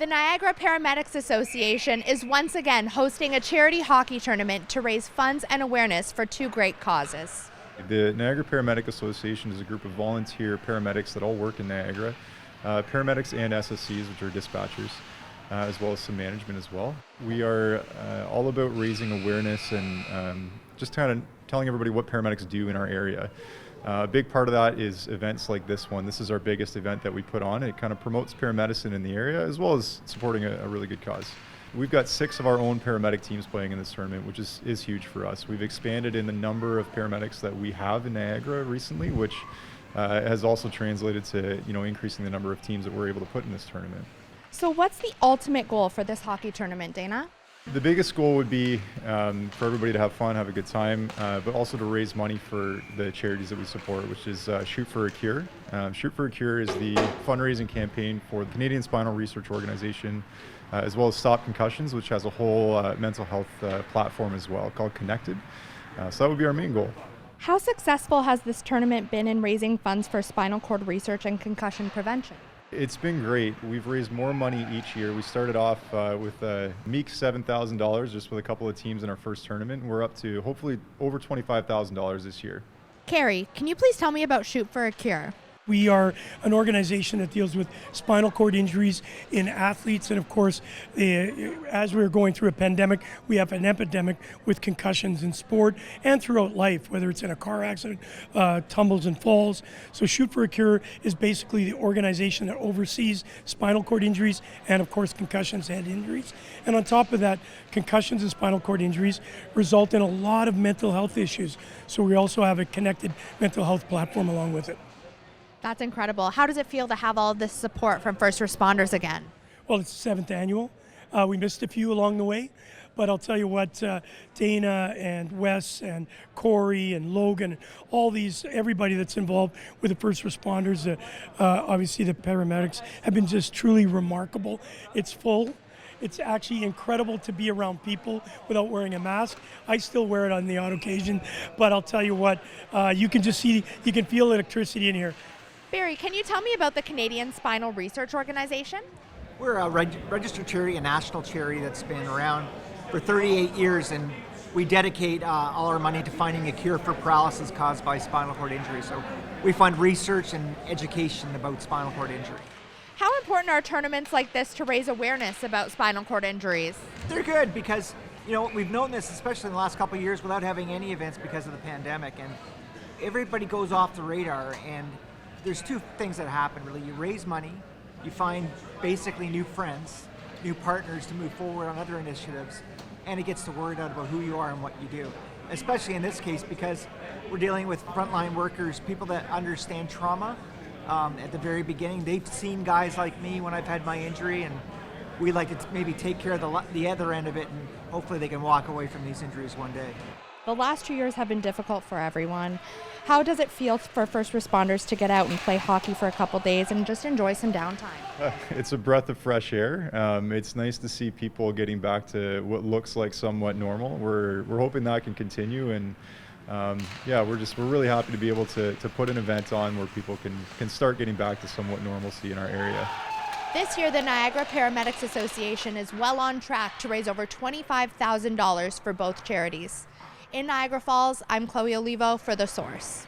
The Niagara Paramedic Association is once again hosting a charity hockey tournament to raise funds and awareness for two great causes. The Niagara Paramedic Association is a group of volunteer paramedics that all work in Niagara, paramedics and SSCs, which are dispatchers, as well as some management as well. We are all about raising awareness and just kind of telling everybody what paramedics do in our area. A big part of that is events like this one. This is our biggest event that we put on. It kind of promotes paramedicine in the area as well as supporting a really good cause. We've got 6 of our own paramedic teams playing in this tournament, which is huge for us. We've expanded in the number of paramedics that we have in Niagara recently, which has also translated to increasing the number of teams that we're able to put in this tournament. So what's the ultimate goal for this hockey tournament, Dana? The biggest goal would be for everybody to have fun, have a good time, but also to raise money for the charities that we support, which is Shoot for a Cure. Shoot for a Cure is the fundraising campaign for the Canadian Spinal Research Organization, as well as Stop Concussions, which has a whole mental health platform as well called Connected. So that would be our main goal. How successful has this tournament been in raising funds for spinal cord research and concussion prevention? It's been great. We've raised more money each year. We started off with a meek $7,000 just with a couple of teams in our first tournament. We're up to hopefully over $25,000 this year. Carrie, can you please tell me about Shoot for a Cure? We are an organization that deals with spinal cord injuries in athletes, and of course, as we're going through a pandemic, we have an epidemic with concussions in sport and throughout life, whether it's in a car accident, tumbles and falls. So Shoot for a Cure is basically the organization that oversees spinal cord injuries and of course concussions and injuries. And on top of that, concussions and spinal cord injuries result in a lot of mental health issues. So we also have a connected mental health platform along with it. That's incredible. How does it feel to have all of this support from first responders again? Well, it's the 7th annual. We missed a few along the way, but I'll tell you what, Dana and Wes and Corey and Logan, everybody that's involved with the first responders, obviously the paramedics, have been just truly remarkable. It's full. It's actually incredible to be around people without wearing a mask. I still wear it on the odd occasion, but I'll tell you what, you can feel electricity in here. Barry, can you tell me about the Canadian Spinal Research Organization? We're a registered charity, a national charity that's been around for 38 years, and we dedicate all our money to finding a cure for paralysis caused by spinal cord injury. So we fund research and education about spinal cord injury. How important are tournaments like this to raise awareness about spinal cord injuries? They're good because, we've known this, especially in the last couple of years, without having any events because of the pandemic, and everybody goes off the radar, and there's 2 things that happen really. You raise money, you find basically new friends, new partners to move forward on other initiatives, and it gets the word out about who you are and what you do. Especially in this case because we're dealing with frontline workers, people that understand trauma. At the very beginning, they've seen guys like me when I've had my injury, and we like to maybe take care of the other end of it, and hopefully they can walk away from these injuries one day. The last 2 years have been difficult for everyone. How does it feel for first responders to get out and play hockey for a couple days and just enjoy some downtime? It's a breath of fresh air. It's nice to see people getting back to what looks like somewhat normal. We're hoping that can continue, and we're really happy to be able to put an event on where people can start getting back to somewhat normalcy in our area. This year, the Niagara Paramedic Association is well on track to raise over $25,000 for both charities. In Niagara Falls, I'm Chloë Olivo for The Source.